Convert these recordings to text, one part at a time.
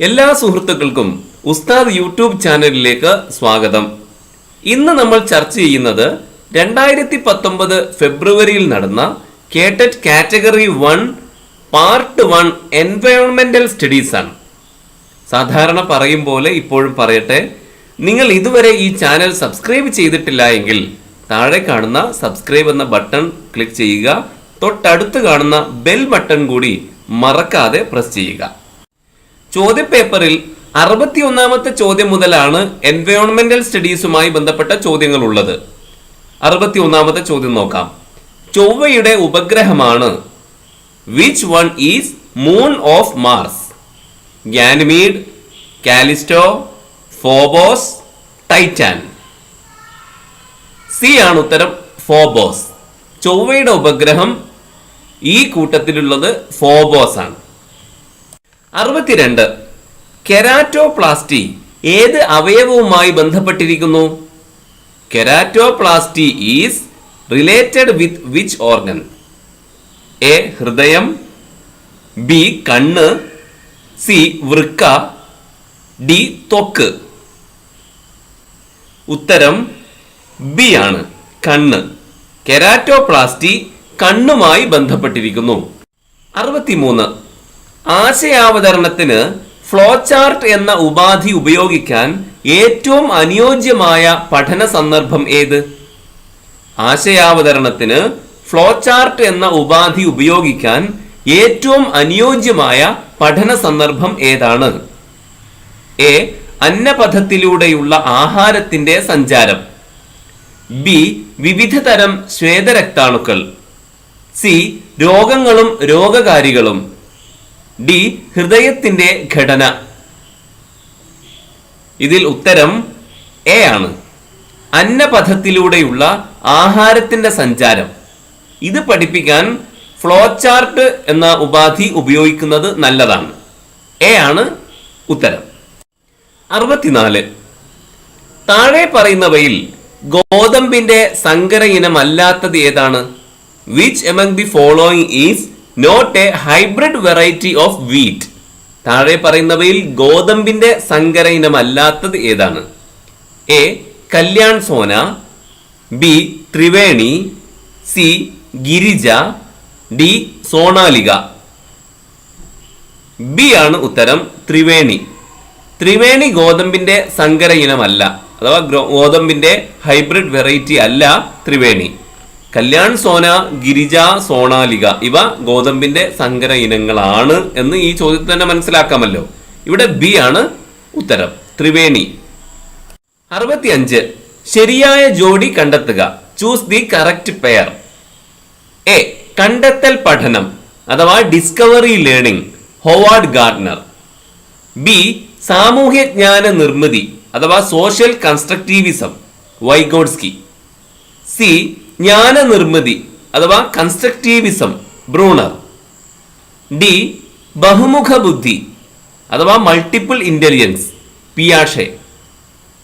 എല്ലാ സുഹൃത്തുക്കൾക്കും ഉസ്താദ് യൂട്യൂബ് ചാനലിലേക്ക് സ്വാഗതം. ഇന്ന് നമ്മൾ ചർച്ച ചെയ്യുന്നത് 2019 ഫെബ്രുവരിയിൽ നടന്ന കേട്ടറ്റ് കാറ്റഗറി 1 പാർട്ട് 1 എൻവയോൺമെന്റൽ സ്റ്റഡീസ് ആണ്. സാധാരണ പറയും പോലെ ഇപ്പോഴും പറയട്ടെ, നിങ്ങൾ ഇതുവരെ ഈ ചാനൽ സബ്സ്ക്രൈബ് ചെയ്തിട്ടില്ല എങ്കിൽ താഴെ കാണുന്ന സബ്സ്ക്രൈബ് എന്ന ബട്ടൺ ക്ലിക്ക് ചെയ്യുക. തൊട്ടടുത്ത് കാണുന്ന ബെൽ ബട്ടൺ കൂടി മറക്കാതെ പ്രസ് ചെയ്യുക. ചോദ്യപേപ്പറിൽ 61ാമത്തെ ചോദ്യം മുതലാണ് എൻവയോൺമെന്റൽ സ്റ്റഡീസുമായി ബന്ധപ്പെട്ട ചോദ്യങ്ങൾ ഉള്ളത്. 61ാമത്തെ ചോദ്യം നോക്കാം. ചൊവ്വയുടെ ഉപഗ്രഹമാണ് which one is moon of Mars? Ganymede, Callisto, Phobos, Titan. C ആണ് ഉത്തരം, ഫോബോസ്. ചൊവ്വയുടെ ഉപഗ്രഹം ഈ കൂട്ടത്തിലുള്ളത് ഫോബോസ് ആണ്. 62. കെരാറ്റോപ്ലാസ്റ്റി ഏത് അവയവവുമായി ബന്ധപ്പെട്ടിരിക്കുന്നു? Keratoplasty is related with which organ? A ഹൃദയം, ബി കണ്ണ്, സി വൃക്ക, ഡി ത്വക്ക്. ഉത്തരം ബി ആണ്, കണ്ണ്. കെരാറ്റോപ്ലാസ്റ്റി കണ്ണുമായി ബന്ധപ്പെട്ടിരിക്കുന്നു. 63. ആശയാവതരണത്തിന് ഫ്ലോ ചാർട്ട് എന്ന ഉപാധി ഉപയോഗിക്കാൻ ഏറ്റവും അനുയോജ്യമായ പഠന സന്ദർഭം ഏത്? ആശയാവതരണത്തിന് ഫ്ലോ ചാർട്ട് എന്ന ഉപാധി ഉപയോഗിക്കാൻ ഏറ്റവും അനുയോജ്യമായ പഠന സന്ദർഭം ഏതാണ്? എ അന്നപഥത്തിലൂടെയുള്ള ആഹാരത്തിന്റെ സഞ്ചാരം, ബി വിവിധ തരം ശ്വേതരക്താണുക്കൾ, സി രോഗങ്ങളും രോഗകാരികളും, ഡി ഹൃദയത്തിന്റെ ഘടന. ഇതിൽ ഉത്തരം എ ആണ്, അന്നപഥത്തിലൂടെയുള്ള ആഹാരത്തിന്റെ സഞ്ചാരം. ഇത് പഠിപ്പിക്കാൻ ഫ്ലോ ചാർട്ട് എന്ന ഉപാധി ഉപയോഗിക്കുന്നത് നല്ലതാണ്. എ ആണ് ഉത്തരം. 64. താഴെ പറയുന്നവയിൽ ഗോതമ്പിന്റെ സങ്കര ഇനമല്ലാത്തത് ഏതാണ്? Which among the following is not a hybrid variety of wheat? താഴെ പറയുന്നവയിൽ ഗോതമ്പിന്റെ സങ്കര ഇനമല്ലാത്തത് ഏതാണ്? A Kalyan Sona, B Triveni, C Girija, D Sonalika. B ആണ് ഉത്തരം, ത്രിവേണി. ത്രിവേണി ഗോതമ്പിന്റെ സങ്കര ഇനമല്ല, അഥവാ ഗോതമ്പിന്റെ ഹൈബ്രിഡ് വെറൈറ്റി അല്ല ത്രിവേണി. കല്യാൺ സോന, ഗിരിജ, സോണാലിക ഇവ ഗോതമ്പിന്റെ സങ്കര ഇനങ്ങളാണ് എന്ന് ഈ ചോദ്യത്തിൽ തന്നെ മനസ്സിലാക്കാമല്ലോ. ഇവിടെ ബി ആണ് ഉത്തരം, ത്രിവേണി. 65. ശരിയായ ജോഡി കണ്ടെത്തുക. Choose the correct pair. A കണ്ടെത്തൽ പഠനം അഥവാ discovery learning, Howard Gardner. B സാമൂഹ്യജ്ഞാന നിർമ്മിതി അഥവാ സോഷ്യൽ കൺസ്ട്രക്റ്റിവിസം, വൈഗോഡ്സ്കി. സി ജ്ഞാന നിർമ്മിതി അഥവാ കൺസ്ട്രക്റ്റിവിസം, ബ്രൂണർ. ഡി ബഹുമുഖ ബുദ്ധി അഥവാ മൾട്ടിപ്പിൾ ഇന്റലിജൻസ്, പിയാഷെ.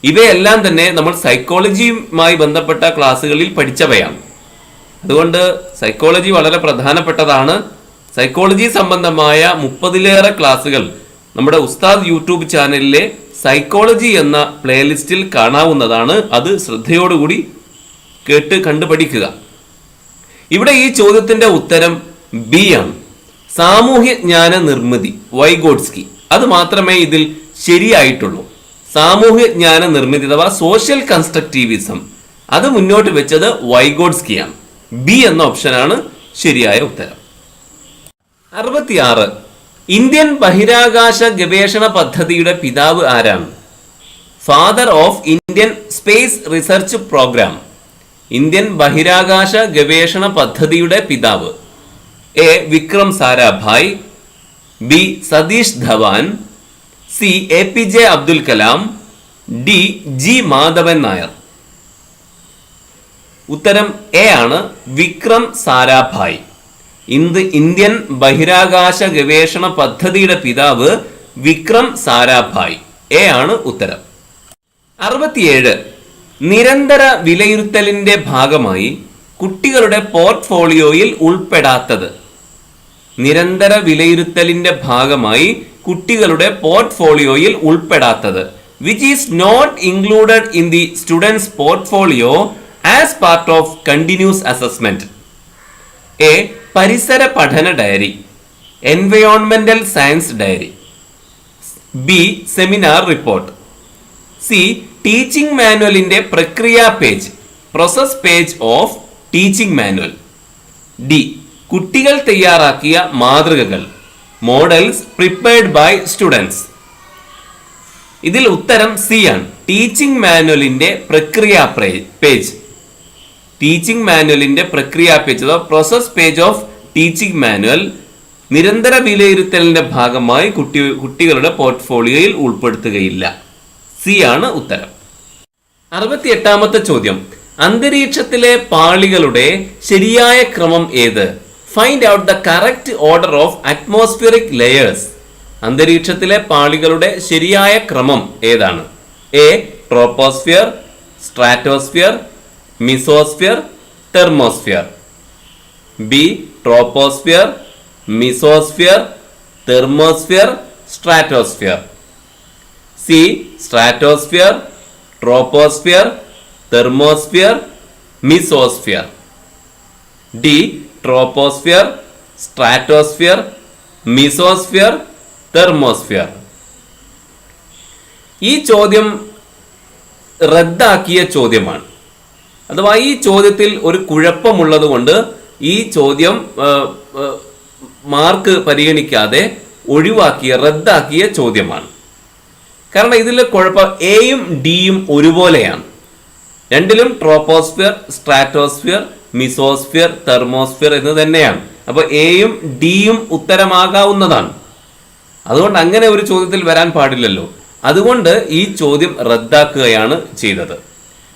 ഇവയെല്ലാം തന്നെ നമ്മൾ സൈക്കോളജിയുമായി ബന്ധപ്പെട്ട ക്ലാസ്സുകളിൽ പഠിച്ചവയാണ്. അതുകൊണ്ട് സൈക്കോളജി വളരെ പ്രധാനപ്പെട്ടതാണ്. സൈക്കോളജി സംബന്ധമായ 30ലേറെ ക്ലാസ്സുകൾ നമ്മുടെ ഉസ്താദ് യൂട്യൂബ് ചാനലിലെ സൈക്കോളജി എന്ന പ്ലേലിസ്റ്റിൽ കാണാവുന്നതാണ്. അത് ശ്രദ്ധയോടുകൂടി കേട്ട് കണ്ടുപഠിക്കുക. ഇവിടെ ഈ ചോദ്യത്തിന്റെ ഉത്തരം ബി ആണ്, സാമൂഹ്യജ്ഞാന നിർമ്മിതി, വൈഗോഡ്സ്കി. അത് മാത്രമേ ഇതിൽ ശരിയായിട്ടുള്ളൂ. സാമൂഹ്യജ്ഞാന നിർമ്മിതി അഥവാ സോഷ്യൽ കൺസ്ട്രക്റ്റിവിസം അത് മുന്നോട്ട് വെച്ചത് വൈഗോഡ്സ്കിയാണ്. ബി എന്ന ഓപ്ഷനാണ് ശരിയായ ഉത്തരം. 66. ഇന്ത്യൻ ബഹിരാകാശ ഗവേഷണ പദ്ധതിയുടെ പിതാവ് ആരാണ്? Father of Indian space research programme. Indian ബഹിരാകാശ ഗവേഷണ പദ്ധതിയുടെ പിതാവ്. A Vikram Sarabhai, B Satish Dhawan, C APJ Abdul Kalam, D G Madhavan Nair. ഉത്തരം എ ആണ്, വിക്രം സാരാഭായ്. ഇന്ത്യൻ ബഹിരാകാശ ഗവേഷണ പദ്ധതിയുടെ പിതാവ് വിക്രം സാരാഭായ്. എ ആണ് ഉത്തരം. 67. നിരന്തര വിലയിരുത്തലിന്റെ ഭാഗമായി കുട്ടികളുടെ പോർട്ട്ഫോളിയോയിൽ ഉൾപ്പെടാത്തത്. നിരന്തര വിലയിരുത്തലിന്റെ ഭാഗമായി കുട്ടികളുടെ പോർട്ട്ഫോളിയോയിൽ ഉൾപ്പെടാത്തത്. Which is not included in the students portfolio as part of continuous assessment. A. പരിസര പഠന ഡയറി, എൻവയോൺമെന്റൽ science diary. B. Seminar report. C. Teaching മാനുവലിന്റെ പ്രക്രിയ page, process page of teaching manual. D. കുട്ടികൾ തയ്യാറാക്കിയ മാതൃകകൾ, മോഡൽസ് പ്രിപ്പയർഡ് ബൈ സ്റ്റുഡൻസ്. ഇതിൽ ഉത്തരം സി ആണ്. ടീച്ചിങ് മാനുവലിന്റെ പ്രക്രിയ പേജ്. ടീച്ചിങ് മാനുവലിന്റെ പ്രക്രിയ പേജ് അഥവാ process page of teaching manual നിരന്തര വിലയിരുത്തലിന്റെ ഭാഗമായി കുട്ടികളുടെ പോർട്ട്ഫോളിയോയിൽ ഉൾപ്പെടുത്തുകയില്ല. സി ആണ് ഉത്തരം. 68ാമത്തെ ചോദ്യം. അന്തരീക്ഷത്തിലെ പാളികളുടെ ശരിയായ ക്രമം ഏത്? Find out the correct order of atmospheric layers. അന്തരീക്ഷത്തിലെ പാളികളുടെ ശരിയായ ക്രമം ഏതാണ്? A. Troposphere, stratosphere, mesosphere, thermosphere. B. Troposphere, mesosphere, thermosphere, stratosphere. C. Stratosphere, troposphere, thermosphere, mesosphere. D. Troposphere, stratosphere, mesosphere, thermosphere. ഈ ചോദ്യം റദ്ദാക്കിയ ചോദ്യമാണ്. അഥവാ ഈ ചോദ്യത്തിൽ ഒരു കുഴപ്പമുള്ളത് കൊണ്ട് ഈ ചോദ്യം മാർക്ക് പരിഗണിക്കാതെ ഒഴിവാക്കിയ റദ്ദാക്കിയ ചോദ്യമാണ്. കാരണം ഇതിൽ കുഴപ്പം എയും ഡിയും ഒരുപോലെയാണ്. രണ്ടിലും ട്രോപ്പോസ്ഫിയർ, സ്ട്രാറ്റോസ്ഫിയർ, മിസോസ്ഫിയർ, തെർമോസ്ഫിയർ എന്ന് തന്നെയാണ്. അപ്പോൾ എയും ഡിയും ഉത്തരമാകാവുന്നതാണ്. അതുകൊണ്ട് അങ്ങനെ ഒരു ചോദ്യത്തിൽ വരാൻ പാടില്ലല്ലോ. അതുകൊണ്ട് ഈ ചോദ്യം റദ്ദാക്കുകയാണ് ചെയ്തത്.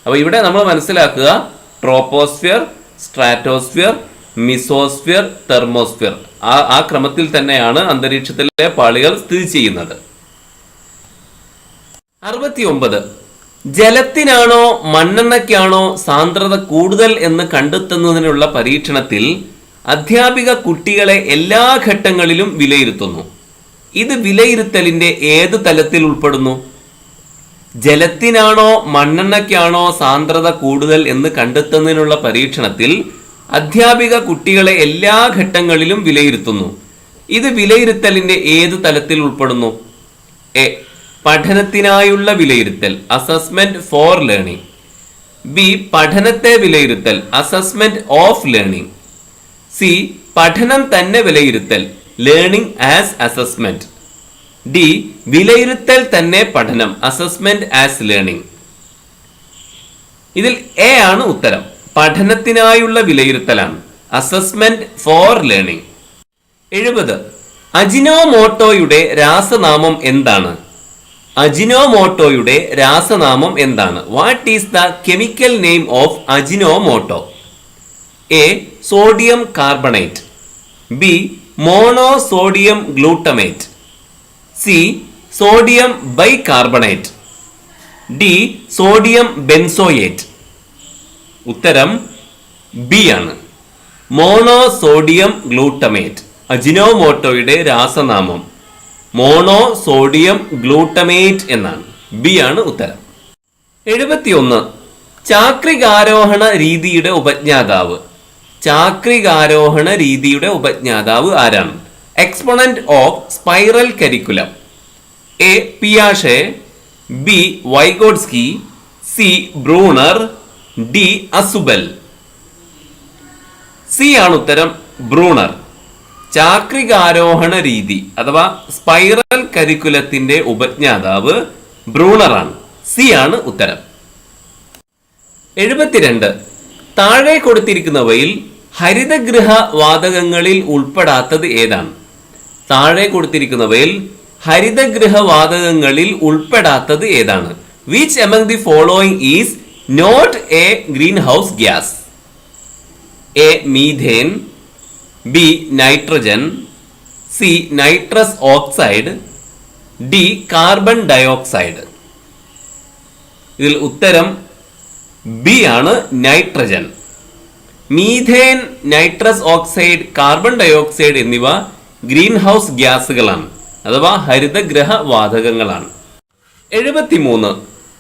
അപ്പോൾ ഇവിടെ നമ്മൾ മനസ്സിലാക്കുക, ട്രോപ്പോസ്ഫിയർ, സ്ട്രാറ്റോസ്ഫിയർ, മിസോസ്ഫിയർ, തെർമോസ്ഫിയർ ആ ക്രമത്തിൽ തന്നെയാണ് അന്തരീക്ഷത്തിലെ പാളികൾ സ്ഥിതി ചെയ്യുന്നത്. 69. ജലത്തിനാണോ മണ്ണെണ്ണയ്ക്കാണോ സാന്ദ്രത കൂടുതൽ എന്ന് കണ്ടെത്തുന്നതിനുള്ള പരീക്ഷണത്തിൽ അധ്യാപിക കുട്ടികളെ എല്ലാ ഘട്ടങ്ങളിലും വിലയിരുത്തുന്നു. ഇത് വിലയിരുത്തലിന്റെ ഏത് തലത്തിൽ ഉൾപ്പെടുന്നു? ജലത്തിനാണോ മണ്ണെണ്ണയ്ക്കാണോ സാന്ദ്രത കൂടുതൽ എന്ന് കണ്ടെത്തുന്നതിനുള്ള പരീക്ഷണത്തിൽ അധ്യാപിക കുട്ടികളെ എല്ലാ ഘട്ടങ്ങളിലും വിലയിരുത്തുന്നു. ഇത് വിലയിരുത്തലിന്റെ ഏത് തലത്തിൽ ഉൾപ്പെടുന്നു? എ. പഠനത്തിനായുള്ള വിലയിരുത്തൽ, അസസ്മെന്റ് ഫോർ ലേണിംഗ്. ബി. പഠനത്തെ വിലയിരുത്തൽ, അസസ്മെന്റ് ഓഫ് ലേണിംഗ്. സി. പഠനം തന്നെ വിലയിരുത്തൽ, ലേണിംഗ് ആസ് അസസ്മെന്റ്. ഡി. വിലയിരുത്തൽ തന്നെ പഠനം, അസസ്മെന്റ് ആസ് ലേണിംഗ്. ഇതിൽ എ ആണ് ഉത്തരം. പഠനത്തിനായുള്ള വിലയിരുത്തലാണ്, അസസ്മെന്റ് ഫോർ ലേണിംഗ്. 70. അജിനോമോട്ടോയുടെ രാസനാമം എന്താണ്? അജിനോമോട്ടോയുടെ രാസനാമം എന്താണ്? What is the chemical name of Ajinomoto? A. Sodium carbonate. B. Monosodium glutamate. C. Sodium bicarbonate. D. Sodium benzoate. ഉത്തരം ബി ആണ്. മോണോസോഡിയം ഗ്ലൂട്ടമേറ്റ് അജിനോമോട്ടോയുടെ രാസനാമം മോണോസോഡിയം ഗ്ലൂട്ടമേറ്റ് എന്നാണ്. B ആണ് ഉത്തരം. 71. ചാക്രികാരോഹണ രീതിയുടെ ഉപജ്ഞാതാവ്. ചാക്രികാരോഹണ രീതിയുടെ ഉപജ്ഞാതാവ് ആരാണ്? Exponent of spiral curriculum. A. പിയാഷെ. B. Vygotsky. C. Bruner. D. Ausubel. C ആണ് ഉത്തരം, ബ്രൂണർ. ചാക്രികാരോഹണ രീതി അഥവാ സ്പൈറൽ കരിക്കുലത്തിന്റെ ഉപജ്ഞാതാവ് ബ്രൂണറാണ്. സി ആണ് ഉത്തരം. 72. താഴെ കൊടുത്തിരിക്കുന്നവയിൽ ഹരിതഗൃഹ വാതകങ്ങളിൽ ഉൾപ്പെടാത്തത് ഏതാണ്? താഴെ കൊടുത്തിരിക്കുന്നവയിൽ ഹരിതഗൃഹ വാതകങ്ങളിൽ ഉൾപ്പെടാത്തത് ഏതാണ്? Which among the following is not a greenhouse gas? A. Methane. B. Nitrogen. C. Nitrous oxide. D. Carbon dioxide. ഇതിൽ ഉത്തരം ബി ആണ്, nitrogen. Methane, nitrous oxide, carbon dioxide എന്നിവ ഗ്രീൻ ഹൗസ് ഗ്യാസുകളാണ് അഥവാ ഹരിതഗ്രഹ വാതകങ്ങളാണ്. 73.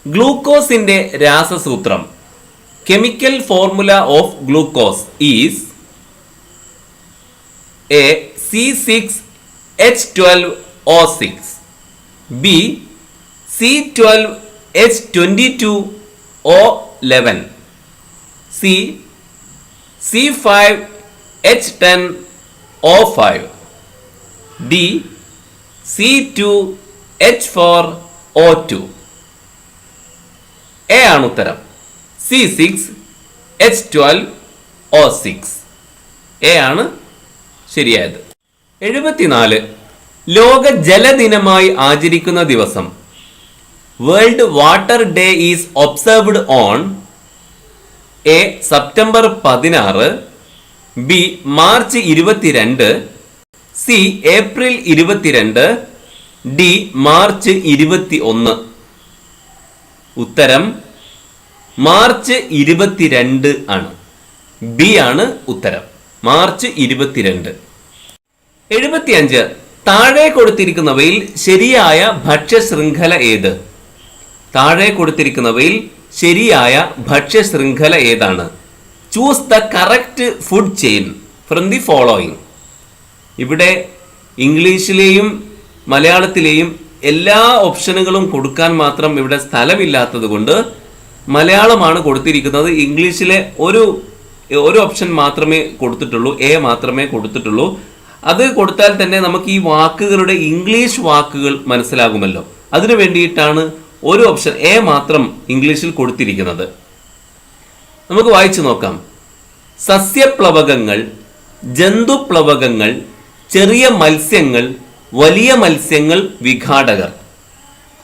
ഗ്ലൂക്കോസിന്റെ രാസസൂത്രം. Chemical formula of glucose is A C6H12O6, B C12H22O11, C C5H10O5, D C2H4O2. A ആണ് ഉത്തരം. C6H12O6 എ ആണ് ശരിയായത്. 74. ലോക ജലദിനമായി ആചരിക്കുന്ന ദിവസം. World water day is observed on A September 16, B March 22, C April 22, D March 21. ഉത്തരം മാർച്ച് 22 ആണ്. B ആണ് ഉത്തരം, മാർച്ച് 22. 75. താഴെ കൊടുത്തിരിക്കുന്നവയിൽ ശരിയായ ഭക്ഷ്യശൃംഖല ഏത്? താഴെ കൊടുത്തിരിക്കുന്നവയിൽ ശരിയായ ഭക്ഷ്യശൃംഖല ഏതാണ്? Choose the correct food chain from the following. ഇവിടെ ഇംഗ്ലീഷിലെയും മലയാളത്തിലെയും എല്ലാ ഓപ്ഷനുകളും കൊടുക്കാൻ മാത്രം ഇവിടെ സ്ഥലമില്ലാത്തത് കൊണ്ട് മലയാളമാണ് കൊടുത്തിരിക്കുന്നത്. ഇംഗ്ലീഷിലെ ഒരു ഓപ്ഷൻ മാത്രമേ കൊടുത്തിട്ടുള്ളൂ, എ മാത്രമേ കൊടുത്തിട്ടുള്ളൂ. അത് കൊടുത്താൽ തന്നെ നമുക്ക് ഈ വാക്കുകളുടെ ഇംഗ്ലീഷ് വാക്കുകൾ മനസ്സിലാകുമല്ലോ. അതിനു വേണ്ടിയിട്ടാണ് ഒരു ഓപ്ഷൻ എ മാത്രം ഇംഗ്ലീഷിൽ കൊടുത്തിരിക്കുന്നത്. നമുക്ക് വായിച്ചു നോക്കാം. സസ്യപ്ലവകങ്ങൾ, ജന്തുപ്ലവകങ്ങൾ, ചെറിയ മത്സ്യങ്ങൾ, വലിയ മത്സ്യങ്ങൾ, വിഘാടകർ.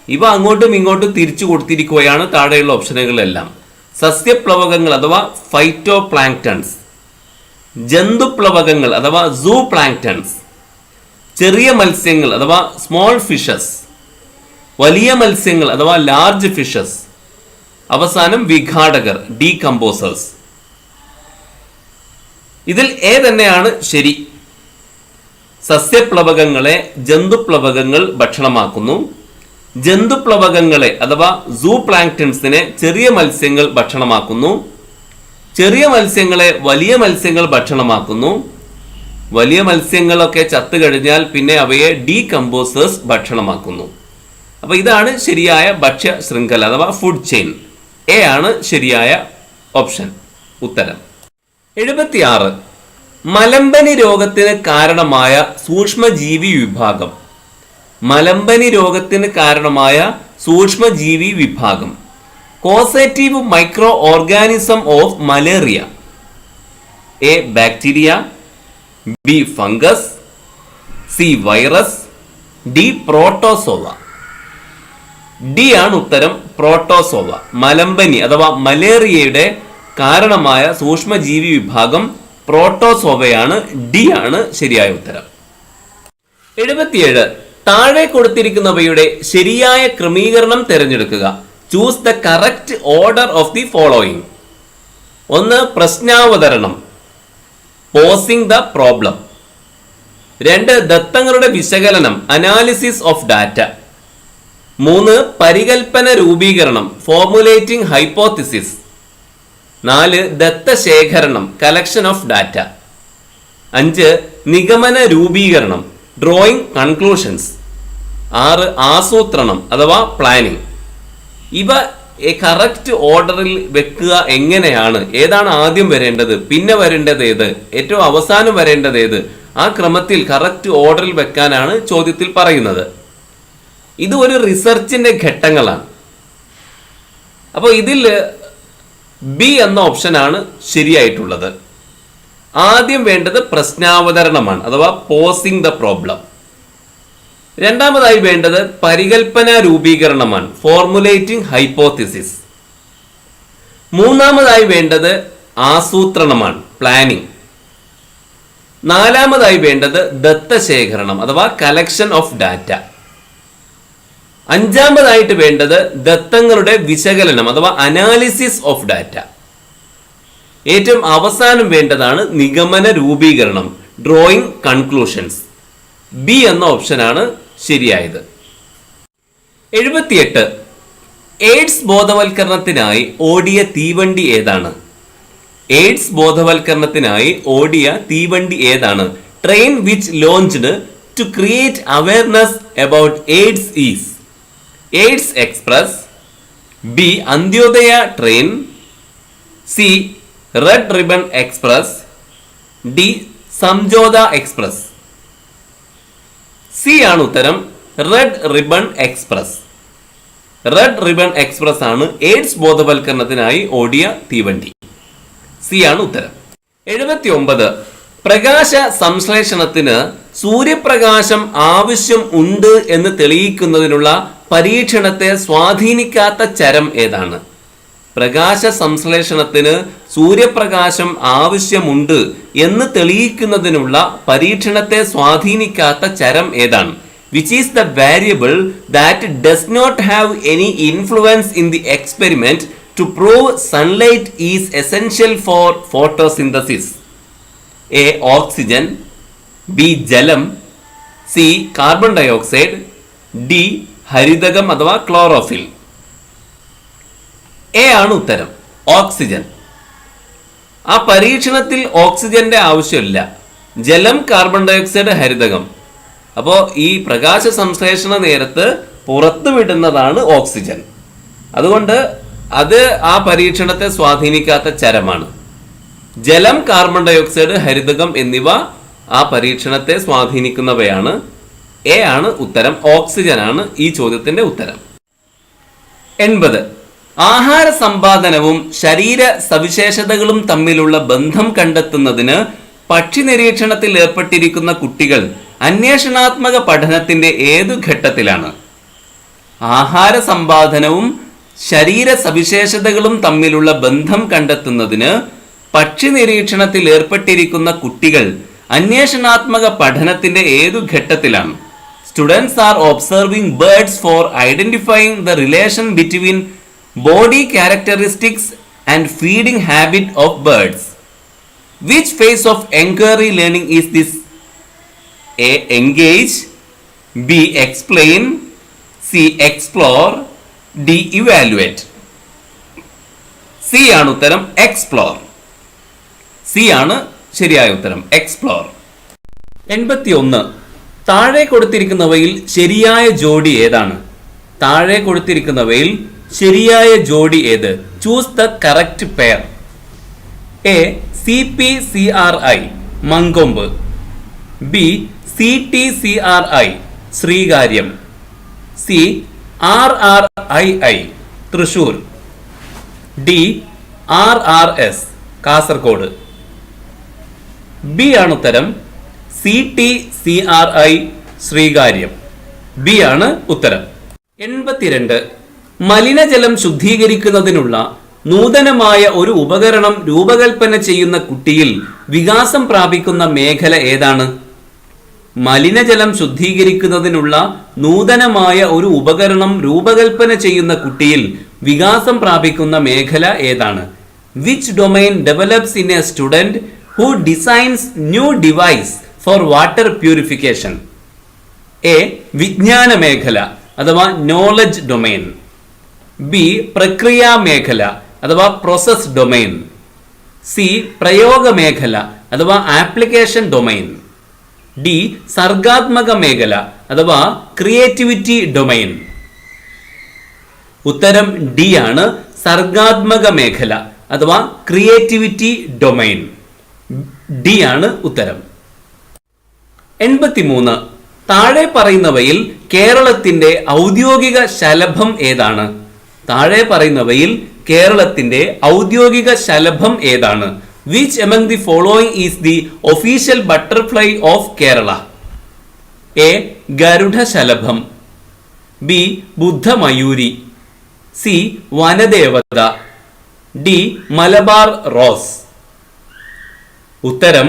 ഇവ അങ്ങോട്ടും ഇങ്ങോട്ടും തിരിച്ചു കൊടുത്തിരിക്കുകയാണ് താഴെയുള്ള ഓപ്ഷനുകളെല്ലാം. സസ്യപ്ലവകങ്ങൾ അഥവാ ഫൈറ്റോ പ്ലാങ്ക്ടൺസ്, ജന്തുപ്ലവകങ്ങൾ അഥവാ സൂ പ്ലാങ്ക്ടൺസ്, ചെറിയ മത്സ്യങ്ങൾ അഥവാ സ്മോൾ ഫിഷസ്, വലിയ മത്സ്യങ്ങൾ അഥവാ ലാർജ് ഫിഷസ്, അവസാനം വിഘാടകർ ഡീകമ്പോസേഴ്സ്. ഇതിൽ എ തന്നെയാണ് ശരി. സസ്യപ്ലവകങ്ങളെ ജന്തുപ്ലവകങ്ങൾ ഭക്ഷണമാക്കുന്നു. ജന്തുപ്ലവകങ്ങളെ അഥവാ സൂ പ്ലാങ്ക്ടൺസിനെ ചെറിയ മത്സ്യങ്ങൾ ഭക്ഷണമാക്കുന്നു. ചെറിയ മത്സ്യങ്ങളെ വലിയ മത്സ്യങ്ങൾ ഭക്ഷണമാക്കുന്നു. വലിയ മത്സ്യങ്ങളൊക്കെ ചത്തു കഴിഞ്ഞാൽ പിന്നെ അവയെ ഡീകമ്പോസേഴ്സ് ഭക്ഷണമാക്കുന്നു. അപ്പൊ ഇതാണ് ശരിയായ ഭക്ഷ്യ ശൃംഖല അഥവാ ഫുഡ് ചെയിൻ. എ ആണ് ശരിയായ ഓപ്ഷൻ, ഉത്തരം. 76. മലമ്പനി രോഗത്തിന് കാരണമായ സൂക്ഷ്മജീവി വിഭാഗം. മലമ്പനി രോഗത്തിന് കാരണമായ സൂക്ഷ്മജീവി വിഭാഗം. Causative micro organism of malaria. A bacteria, B fungus, C virus, D protozoa. D ആണ് ഉത്തരം, പ്രോട്ടോസോവ. മലമ്പനി അഥവാ മലേറിയയുടെ കാരണമായ സൂക്ഷ്മജീവി വിഭാഗം പ്രോട്ടോസോവയാണ്. ഡി ആണ് ശരിയായ ഉത്തരം. 77. താഴെ കൊടുത്തിരിക്കുന്നവയുടെ ശരിയായ ക്രമീകരണം തിരഞ്ഞെടുക്കുക. Choose the correct order of the following. 1. പ്രശ്നാവതരണം, പോസിംഗ് ദ പ്രോബ്ലം. 2. ദത്തങ്ങളുടെ വിശകലനം, അനാലിസിസ് ഓഫ് ഡാറ്റ. 3. പരികൽപ്പന രൂപീകരണം, ഫോർമുലേറ്റിംഗ് ഹൈപ്പോത്തിസിസ്. 4. ദത്തശേഖരണം, കളക്ഷൻ ഓഫ് ഡാറ്റ. 5. നിഗമന രൂപീകരണം, ഡ്രോയിങ് കൺക്ലൂഷൻസ്. 6. ആസൂത്രണം അഥവാ പ്ലാനിംഗ്. ഇവ കറക്റ്റ് ഓർഡറിൽ വെക്കുക എങ്ങനെയാണ്? ഏതാണ് ആദ്യം വരേണ്ടത്, പിന്നെ വരേണ്ടത് ഏത്, ഏറ്റവും അവസാനം വരേണ്ടത് ഏത്, ആ ക്രമത്തിൽ കറക്റ്റ് ഓർഡറിൽ വെക്കാനാണ് ചോദ്യത്തിൽ പറയുന്നത്. ഇത് ഒരു റിസർച്ചിന്റെ ഘട്ടങ്ങളാണ്. അപ്പോൾ ഇതിൽ ബി എന്ന ഓപ്ഷനാണ് ശരിയായിട്ടുള്ളത്. ആദ്യം വേണ്ടത് പ്രശ്നാവതരണമാണ് അഥവാ പോസിംഗ് ദ പ്രോബ്ലം. രണ്ടാമതായി വേണ്ടത് പരികൽപ്പന രൂപീകരണമാണ്, ഫോർമുലേറ്റിംഗ് ഹൈപ്പോത്തിസിസ്. മൂന്നാമതായി വേണ്ടത് ആസൂത്രണമാണ്, പ്ലാനിംഗ്. നാലാമതായി വേണ്ടത് ദത്തശേഖരണം അഥവാ കളക്ഷൻ ഓഫ് ഡാറ്റ. അഞ്ചാമതായിട്ട് വേണ്ടത് ദത്തങ്ങളുടെ വിശകലനം അഥവാ അനാലിസിസ് ഓഫ് ഡാറ്റ. ഏറ്റവും അവസാനം വേണ്ടതാണ് നിഗമന രൂപീകരണം, ഡ്രോയിങ് കൺക്ലൂഷൻസ്. ബി എന്ന ഓപ്ഷനാണ് ശരിയായത്. 78. എയ്ഡ്സ് ബോധവൽക്കരണത്തിനായി ഓടിയ തീവണ്ടി ഏതാണ്? എയ്ഡ്സ് ബോധവൽക്കരണത്തിനായി ഓടിയ തീവണ്ടി ഏതാണ്? Train which launched to create awareness about AIDS is AIDS express, B Antyodaya train, C red ribbon express, D Samjhauta express. C ആണ് ഉത്തരം, red ribbon express. Red ribbon express ആണ് എയ്ഡ്സ് ബോധവൽക്കരണത്തിനായി ഓടിയ തീവണ്ടി. സി ആണ് ഉത്തരം. 79. പ്രകാശ സംശ്ലേഷണത്തിന് സൂര്യപ്രകാശം ആവശ്യം ഉണ്ട് എന്ന് തെളിയിക്കുന്നതിനുള്ള പരീക്ഷണത്തെ സ്വാധീനിക്കാത്ത ചരം ഏതാണ്? പ്രകാശ സംശ്ലേഷണത്തിന് സൂര്യപ്രകാശം ആവശ്യമുണ്ട് എന്ന് തെളിയിക്കുന്നതിനുള്ള പരീക്ഷണത്തെ സ്വാധീനിക്കാത്ത ചരം ഏതാണ്? Which is the variable that does not have any influence in the experiment to prove sunlight is essential for photosynthesis? A. Oxygen, B. ജലം, C. Carbon dioxide, D. ഹരിതകം അഥവാ ക്ലോറോഫിൽ. എ ആണ് ഉത്തരം, ഓക്സിജൻ. ആ പരീക്ഷണത്തിൽ ഓക്സിജന്റെ ആവശ്യമില്ല. ജലം, കാർബൺ ഡയോക്സൈഡ്, ഹരിതകം. അപ്പോൾ ഈ പ്രകാശ സംശ്ലേഷണ നേരത്ത് പുറത്തു വിടുന്നതാണ് ഓക്സിജൻ. അതുകൊണ്ട് അത് ആ പരീക്ഷണത്തെ സ്വാധീനിക്കാത്ത ചരമാണ്. ജലം, കാർബൺ ഡയോക്സൈഡ്, ഹരിതകം എന്നിവ ആ പരീക്ഷണത്തെ സ്വാധീനിക്കുന്നവയാണ്. എ ആണ് ഉത്തരം, ഓക്സിജൻ ആണ് ഈ ചോദ്യത്തിന്റെ ഉത്തരം. 80. ആഹാര സമ്പാദനവും ശരീര സവിശേഷതകളും തമ്മിലുള്ള ബന്ധം കണ്ടെത്തുന്നതിന് പക്ഷി നിരീക്ഷണത്തിൽ ഏർപ്പെട്ടിരിക്കുന്ന കുട്ടികൾ അന്വേഷണാത്മക പഠനത്തിന്റെ ഏതു ഘട്ടത്തിലാണ്? ആഹാര സമ്പാദനവും ശരീര സവിശേഷതകളും തമ്മിലുള്ള ബന്ധം കണ്ടെത്തുന്നതിന് പക്ഷി നിരീക്ഷണത്തിൽ ഏർപ്പെട്ടിരിക്കുന്ന കുട്ടികൾ അന്വേഷണാത്മക പഠനത്തിന്റെ ഏതു ഘട്ടത്തിലാണ്? Students are observing birds for identifying the relation between body characteristics and feeding habit of birds. Which phase of enquiry learning is this? A. Engage, B. Explain, C. Explore, D. Evaluate. C ആണ് ഉത്തരം, explore. C ആണ് ശരിയായ ഉത്തരം, explore. 81. താഴെ കൊടുത്തിരിക്കുന്നവയിൽ ശരിയായ ജോഡി ഏതാണ്? താഴെ കൊടുത്തിരിക്കുന്നവയിൽ ശരിയായ ജോഡി ഏത്? Choose the correct pair. A. CPCRI Mankombu, B. CTCRI Sreekaryam, C. RRII Thrissur, D. RRS Kasaragod. B ആണ് ഉത്തരം, CTCRI ശ്രീകാര്യം. ബി ആണ് ഉത്തരം. 82. മലിനജലം ശുദ്ധീകരിക്കുന്നതിനുള്ള നൂതനമായ ഒരു ഉപകരണം രൂപകൽപ്പന ചെയ്യുന്ന കുട്ടിയിൽ വികാസം പ്രാപിക്കുന്ന മേഖല ഏതാണ്? മലിനജലം ശുദ്ധീകരിക്കുന്നതിനുള്ള നൂതനമായ ഒരു ഉപകരണം രൂപകൽപ്പന ചെയ്യുന്ന കുട്ടിയിൽ വികാസം പ്രാപിക്കുന്ന മേഖല ഏതാണ്? Which domain develops in A student who designs new device for water purification? A. വിജ്ഞാന മേഖല അഥവാ നോളജ് ഡൊമൈൻ, ബി. പ്രക്രിയ മേഖല അഥവാ പ്രോസസ് ഡൊമൈൻ, സി. പ്രയോഗ മേഖല അഥവാ ആപ്ലിക്കേഷൻ ഡൊമൈൻ, ഡി. സർഗാത്മക മേഖല അഥവാ ക്രിയേറ്റിവിറ്റി ഡൊമൈൻ. ഉത്തരം ഡി ആണ്, സർഗാത്മക മേഖല അഥവാ ക്രിയേറ്റിവിറ്റി ഡൊമൈൻ. ഡി ആണ് ഉത്തരം. 83. താഴെ പറയുന്നവയിൽ കേരളത്തിന്റെ ഔദ്യോഗിക ശലഭം ഏതാണ്? താഴെ പറയുന്നവയിൽ കേരളത്തിന്റെ ഔദ്യോഗിക ശലഭം ഏതാണ്? Which among the following is the official butterfly of Kerala? A. Garuda Shalabham, B. Buddha Mayuri, C. Vanadevada, D. Malabar Rose. ഉത്തരം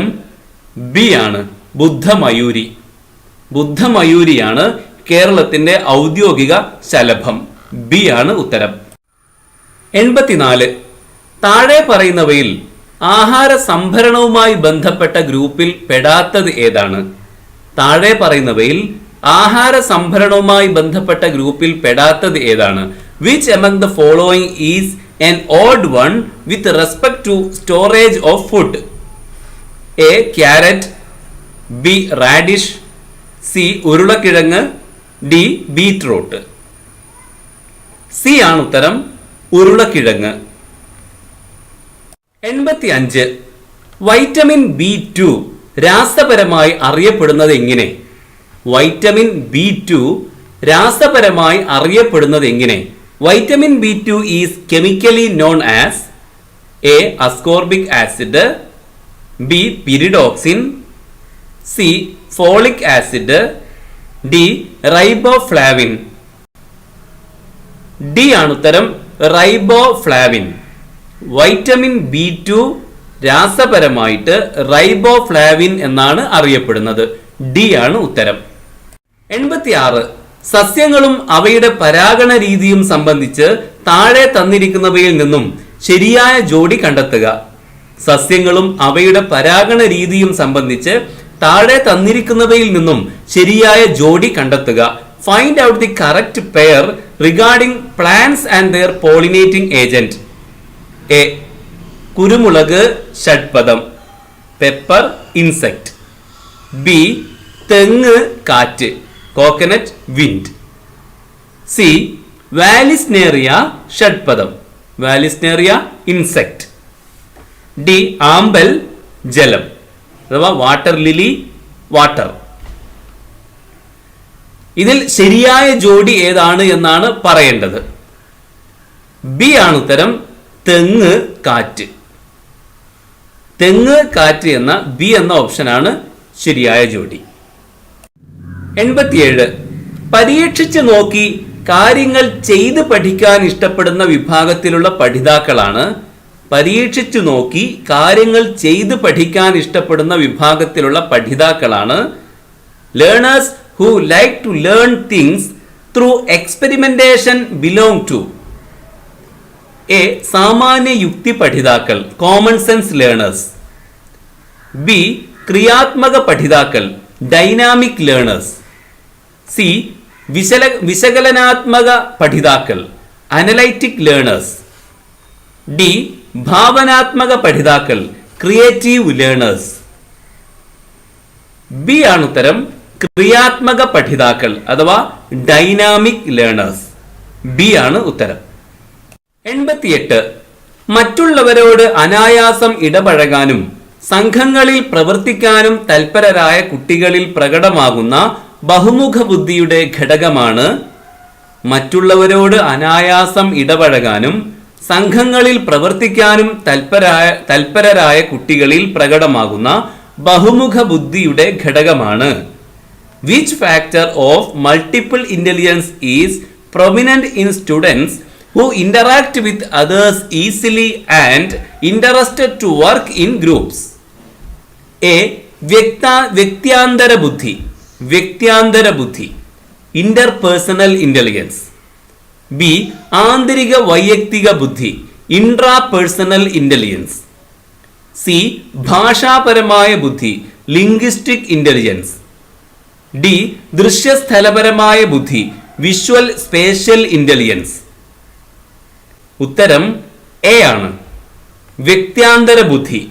ബി ആണ്, ബുദ്ധ മയൂരി. ബുദ്ധ മയൂരിയാണ് കേരളത്തിന്റെ ഔദ്യോഗിക ശലഭം. ബി ആണ് ഉത്തരം. 84. താഴെ പറയുന്നവയിൽ ആഹാര സംഭരണവുമായി ബന്ധപ്പെട്ട ഗ്രൂപ്പിൽ പെടാത്തത് ഏതാണ്? താഴെ പറയുന്നവയിൽ ആഹാര സംഭരണവുമായി ബന്ധപ്പെട്ട ഗ്രൂപ്പിൽ പെടാത്തത് ഏതാണ്? Which among the following is an odd one with respect to storage of food? A. Carrot, B. Radish, C. ഉരുളക്കിഴങ്ങ്, D. ബീറ്റ്റൂട്ട്. സി ആണ് ഉത്തരം, ഉരുളക്കിഴങ്ങ്. 85. വൈറ്റമിൻ B2 രാസപരമായി അറിയപ്പെടുന്നത് എങ്ങനെ? വൈറ്റമിൻ B2 രാസപരമായി അറിയപ്പെടുന്നത് എങ്ങനെ? Vitamin B2 is chemically known as A. Ascorbic acid, B. Pyridoxine, C. Folic acid, D. Riboflavin. D ആണ് ഉത്തരം, റൈബോഫ്ലാവിൻ. വൈറ്റമിൻ B2 രാസപരമായിട്ട് റൈബോഫ്ലാവിൻ എന്നാണ് അറിയപ്പെടുന്നത്. ഡി ആണ് ഉത്തരം. 86. സസ്യങ്ങളും അവയുടെ പരാഗണ രീതിയും സംബന്ധിച്ച് താഴെ തന്നിരിക്കുന്നവയിൽ നിന്നും ശരിയായ ജോഡി കണ്ടെത്തുക. സസ്യങ്ങളും അവയുടെ പരാഗണ രീതിയും സംബന്ധിച്ച് താഴെ തന്നിരിക്കുന്നവയിൽ നിന്നും ശരിയായ ജോഡി കണ്ടെത്തുക. Find out the correct pair regarding plants and their pollinating agent. A. കുരുമുളക് ഷഡ്പദം, പെപ്പർ ഇൻസെക്ട്. ബി. തെങ്ങ് കാറ്റ്, കോക്കനട്ട് വിൻഡ്. സി. വാലിസ്നേറിയ ഷഡ്പദം, വാലിസ്നേറിയ ഇൻസെക്ട്. ഡി. ആമ്പൽ ജലം അഥവാ വാട്ടർ ലിലി വാട്ടർ. ഇതിൽ ശരിയായ ജോഡി ഏതാണ് എന്നാണ് പറയേണ്ടത്. ബി ആണ് ഉത്തരം, തെങ്ങ് കാറ്റ്. തെങ്ങ് കാറ്റ് എന്ന ബി എന്ന ഓപ്ഷനാണ് ശരിയായ ജോഡി. 87. പരീക്ഷിച്ച് നോക്കി കാര്യങ്ങൾ ചെയ്ത് പഠിക്കാൻ ഇഷ്ടപ്പെടുന്ന വിഭാഗത്തിലുള്ള പഠിതാക്കളാണ്. പരീക്ഷിച്ചു നോക്കി കാര്യങ്ങൾ ചെയ്ത് പഠിക്കാൻ ഇഷ്ടപ്പെടുന്ന വിഭാഗത്തിലുള്ള പഠിതാക്കളാണ് learners who like to learn things through experimentation belong to. A. സാമാന്യ യുക്തി പഠിതാക്കൾ, കോമൺ സെൻസ് ലേണേഴ്സ്. ബി. ക്രിയാത്മക പഠിതാക്കൾ, ഡൈനാമിക് ലേണേഴ്സ്. സി. വിശകലനാത്മക പഠിതാക്കൾ, അനലൈറ്റിക് ലേണേഴ്സ്. ഡി. ഭാവനാത്മക പഠിതാക്കൾ, ക്രിയേറ്റീവ് ലേണേഴ്സ്. ബി ആണ് ഉത്തരം, ക്രിയാത്മക പഠിതാക്കൾ അഥവാ ഡൈനാമിക് ലേണേഴ്സ്. ബി ആണ് ഉത്തരം. 88. മറ്റുള്ളവരോട് അനായാസം ഇടപഴകാനും സംഘങ്ങളിൽ പ്രവർത്തിക്കാനും തൽപരരായ കുട്ടികളിൽ പ്രകടമാകുന്ന ബഹുമുഖ ബുദ്ധിയുടെ ഘടകമാണ്. മറ്റുള്ളവരോട് അനായാസം ഇടപഴകാനും സംഘങ്ങളിൽ പ്രവർത്തിക്കാനും തൽപരരായ കുട്ടികളിൽ പ്രകടമാകുന്ന ബഹുമുഖ ബുദ്ധിയുടെ ഘടകമാണ്. Which factor of multiple intelligence is prominent in students who interact with others easily and interested to work in groups? A. വ്യക്ത്യാന്തര ബുദ്ധി, വ്യക്ത്യാന്തര ബുദ്ധി, ഇന്റർപേഴ്സണൽ ഇന്റലിജൻസ്. ബി. ആന്തരിക വൈയക്തിക ബുദ്ധി, ഇൻട്രാപേഴ്സണൽ ഇന്റലിജൻസ്. സി. ഭാഷാപരമായ ബുദ്ധി, ലിംഗ്വിസ്റ്റിക് ഇന്റലിജൻസ്. ഡി. ദൃശ്യസ്ഥലപരമായ ബുദ്ധി, വിഷ്വൽ സ്പേഷ്യൽ ഇന്റലിജൻസ്. ഉത്തരം A ആണ്, വ്യക്ത്യാന്തര ബുദ്ധി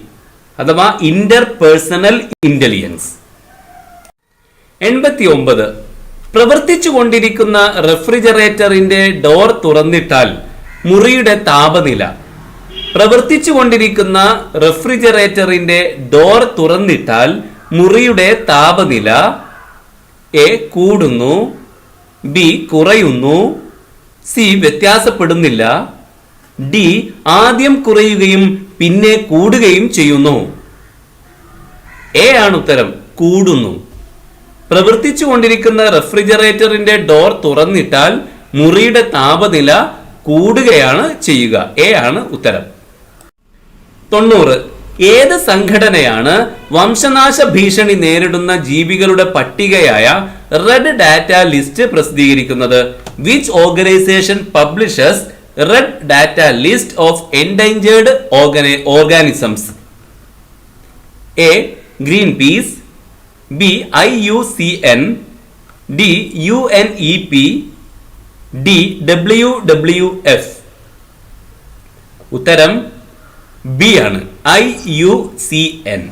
അഥവാ ഇന്റർപേഴ്സണൽ ഇന്റലിജൻസ്. 89. പ്രവർത്തിച്ചു കൊണ്ടിരിക്കുന്ന റെഫ്രിജറേറ്ററിന്റെ ഡോർ തുറന്നിട്ടാൽ മുറിയുടെ താപനില. പ്രവർത്തിച്ചു കൊണ്ടിരിക്കുന്ന റെഫ്രിജറേറ്ററിന്റെ ഡോർ തുറന്നിട്ടാൽ മുറിയുടെ താപനില എ. കൂടുന്നു, ബി. കുറയുന്നു, സി. വ്യത്യാസപ്പെടുന്നില്ല, ഡി. ആദ്യം കുറയുകയും പിന്നെ കൂടുകയും ചെയ്യുന്നു. എ ആണ് ഉത്തരം, കൂടുന്നു. പ്രവർത്തിച്ചു കൊണ്ടിരിക്കുന്ന റെഫ്രിജറേറ്ററിന്റെ ഡോർ തുറന്നിട്ടാൽ മുറിയുടെ താപനില കൂടുകയാണ് ചെയ്യുക. എ ആണ് ഉത്തരം. 90. ഏത് സംഘടനയാണ് വംശനാശ ഭീഷണി നേരിടുന്ന ജീവികളുടെ പട്ടികയായ റെഡ് ഡാറ്റ ലിസ്റ്റ് പ്രസിദ്ധീകരിക്കുന്നത്? Which organization publishes red data list of endangered organisms A Greenpeace, B IUCN, D UNEP, D WWF. ഉത്തരം ബി ആണ്, IUCN.